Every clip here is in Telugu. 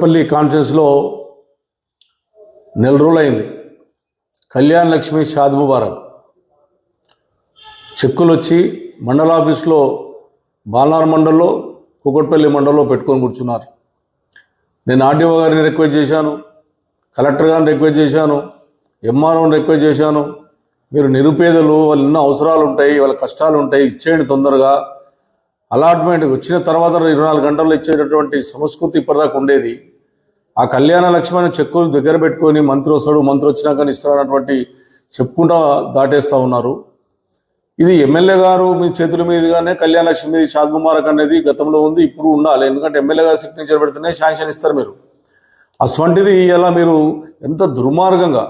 కుకట్పల్లి కాన్ఫరెన్స్లో నెల రోజులైంది. కళ్యాణ్ లక్ష్మి షాద్ ముబారక్ చెక్కులు వచ్చి మండల ఆఫీస్లో బాలనార్ మండల్లో కుకట్పల్లి మండల్లో పెట్టుకొని కూర్చున్నారు. నేను ఆర్డీఓ గారిని రిక్వెస్ట్ చేశాను, కలెక్టర్ గారిని రిక్వెస్ట్ చేశాను, ఎంఆర్ఓని రిక్వెస్ట్ చేశాను. మీరు నిరుపేదలు, వాళ్ళు ఎన్నో అవసరాలు ఉంటాయి, వాళ్ళ కష్టాలు ఉంటాయి, ఇచ్చేయండి తొందరగా. అలాట్మెంట్ వచ్చిన తర్వాత 24 గంటల్లో ఇచ్చేటటువంటి సంస్కృతి ఇప్పటిదాకా ఉండేది. ఆ కళ్యాణ లక్ష్మి చెక్కులు దగ్గర పెట్టుకొని మంత్రి వస్తాడు, మంత్రి వచ్చినాక ఇస్తాడన్నటువంటి చెప్పుకుంటా దాటేస్తూ ఉన్నారు. ఇది ఎమ్మెల్యే గారు మీ చేతుల మీదుగానే కళ్యాణ లక్ష్మి షాద్ ముబారక్ అనేది గతంలో ఉంది, ఇప్పుడు ఉండాలి. ఎందుకంటే ఎమ్మెల్యే గారు సిగ్నేచర్ పెడితేనే శాంక్షన్ ఇస్తారు మీరు. అటువంటిది ఇలా మీరు ఎంత దుర్మార్గంగా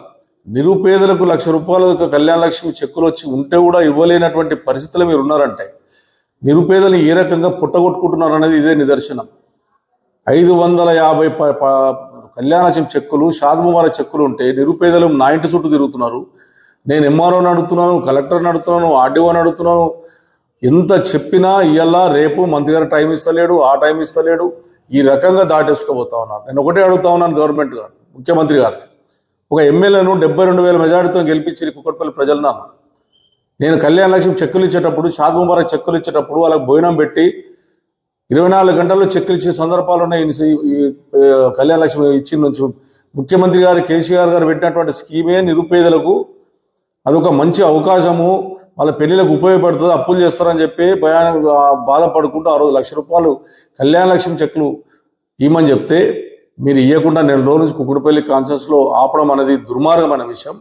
నిరుపేదలకు ₹1,00,000 కళ్యాణ లక్ష్మి చెక్కులు వచ్చి ఉంటే కూడా ఇవ్వలేనటువంటి పరిస్థితులు మీరు ఉన్నారంటే నిరుపేదలు ఏ రకంగా పుట్టగొట్టుకుంటున్నారు అనేది ఇదే నిదర్శనం. 550 కళ్యాణ లక్ష్మి చెక్కులు, షాద్ ముబారక్ చెక్కులు ఉంటే నిరుపేదలు నా ఇంటి చుట్టూ తిరుగుతున్నారు. నేను ఎంఆర్ఓని అడుగుతున్నాను, కలెక్టర్ని అడుగుతున్నాను, ఆర్డీఓని అడుగుతున్నాను. ఎంత చెప్పినా ఇవాళ రేపు మంత్రి గారు టైం ఇస్తలేడు, ఆ టైం ఇస్తలేడు. ఈ రకంగా దాటేసుకుపోతా ఉన్నారు. నేను ఒకటే అడుగుతా ఉన్నాను గవర్నమెంట్ గారు, ముఖ్యమంత్రి గారిని. ఒక ఎమ్మెల్యేను 72,000 మెజార్టీతో గెలిపించి కుకట్పల్లి ప్రజలను నేను కళ్యాణ లక్ష్మి చెక్కులు ఇచ్చేటప్పుడు, షాద్ ముబారక్ చెక్కులు ఇచ్చేటప్పుడు వాళ్ళకి భోజనం పెట్టి 24 గంటల్లో చెక్కులు ఇచ్చే సందర్భాలు ఉన్నాయి. కళ్యాణ లక్ష్మి ఇచ్చిన నుంచి ముఖ్యమంత్రి గారు కేసీఆర్ గారు పెట్టినటువంటి స్కీమే నిరుపేదలకు అదొక మంచి అవకాశము, వాళ్ళ పెళ్లిలకు ఉపయోగపడుతుంది, అప్పులు చేస్తారని చెప్పి బాధపడుకుంటూ ఆ రోజు ₹1,00,000 కళ్యాణ లక్ష్మి చెక్కులు ఇవ్వమని చెప్తే మీరు ఇవ్వకుండా నెల రోజుల నుంచి కుకట్పల్లి కాన్ఫరెన్స్లో ఆపడం అనేది దుర్మార్గమైన విషయం.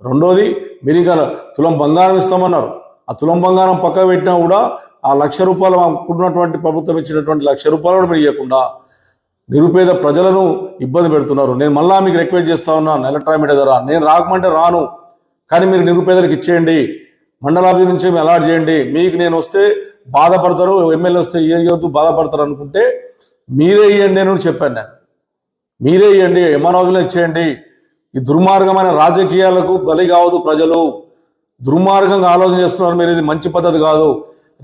రెండోది, మీరు ఇంకా తులం బంగారం ఇస్తామన్నారు. ఆ తులం బంగారం పక్క పెట్టినా కూడా ఆ ₹1,00,000 ఉన్నటువంటి ప్రభుత్వం ఇచ్చినటువంటి ₹1,00,000 కూడా మీరు ఇవ్వకుండా నిరుపేద ప్రజలను ఇబ్బంది పెడుతున్నారు. నేను మళ్ళా మీకు రిక్వెస్ట్ చేస్తా ఉన్నాను, ఎలక్ట్రానిక్ మీడియా ద్వారా నేను రాకమంటే రాను, కానీ మీరు నిరుపేదలకు ఇచ్చేయండి, మండలాభి నుంచి అలాట్ చేయండి. మీకు నేను వస్తే బాధపడతారు, ఎమ్మెల్యే వస్తే ఇవ్వద్దు బాధపడతారు అనుకుంటే మీరే ఇవ్వండి అని చెప్పాను. నేను మీరే ఇవ్వండి, ఎంఆర్ఓలో ఇచ్చేయండి. ఈ దుర్మార్గమైన రాజకీయాలకు బలి కావద్దు ప్రజలు. దుర్మార్గంగా ఆలోచన చేస్తున్నారు మీరు, ఇది మంచి పద్ధతి కాదు.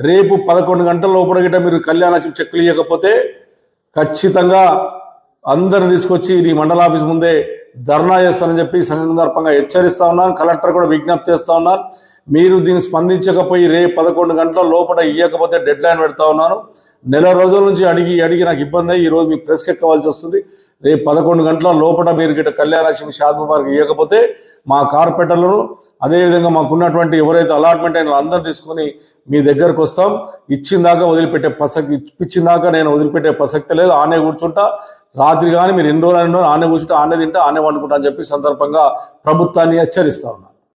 రేపు 11 గంటల లోపల గిట్ట మీరు కళ్యాణ చెక్కులు ఇవ్వకపోతే ఖచ్చితంగా అందరిని తీసుకొచ్చి ఈ మండల ఆఫీస్ ముందే ధర్నా చేస్తానని చెప్పి సందర్భంగా హెచ్చరిస్తా ఉన్నాను. కలెక్టర్ కూడా విజ్ఞప్తి చేస్తా ఉన్నాను. మీరు దీన్ని స్పందించకపోయి రేపు 11 గంటల లోపల ఇవ్వకపోతే డెడ్ లైన్ పెడతా ఉన్నాను. నెల రోజుల నుంచి అడిగి నాకు ఇబ్బంది అయ్యి ఈరోజు మీకు ప్రెస్కి ఎక్కవలసి వస్తుంది. రేపు 11 గంటల లోపల మీరు గిట్ట కళ్యాణ లక్ష్మి షాద్ ముబారక్ ఇవ్వకపోతే మా కార్పొరేటర్లను, అదేవిధంగా మాకున్నటువంటి ఎవరైతే అలాట్మెంట్ అయిన అందరూ తీసుకొని మీ దగ్గరకు వస్తాం. ఇచ్చిందాకా వదిలిపెట్టే ప్రసక్తి, ఇప్పించిందాకా నేను వదిలిపెట్టే ప్రసక్తి లేదు. ఆనే కూర్చుంటా, రాత్రి కానీ మీరు ఎన్ని రోజులు ఆనే కూర్చుంటా, ఆనే తింటా, ఆనే వండుకుంటా అని చెప్పి సందర్భంగా ప్రభుత్వాన్ని హెచ్చరిస్తా ఉన్నా.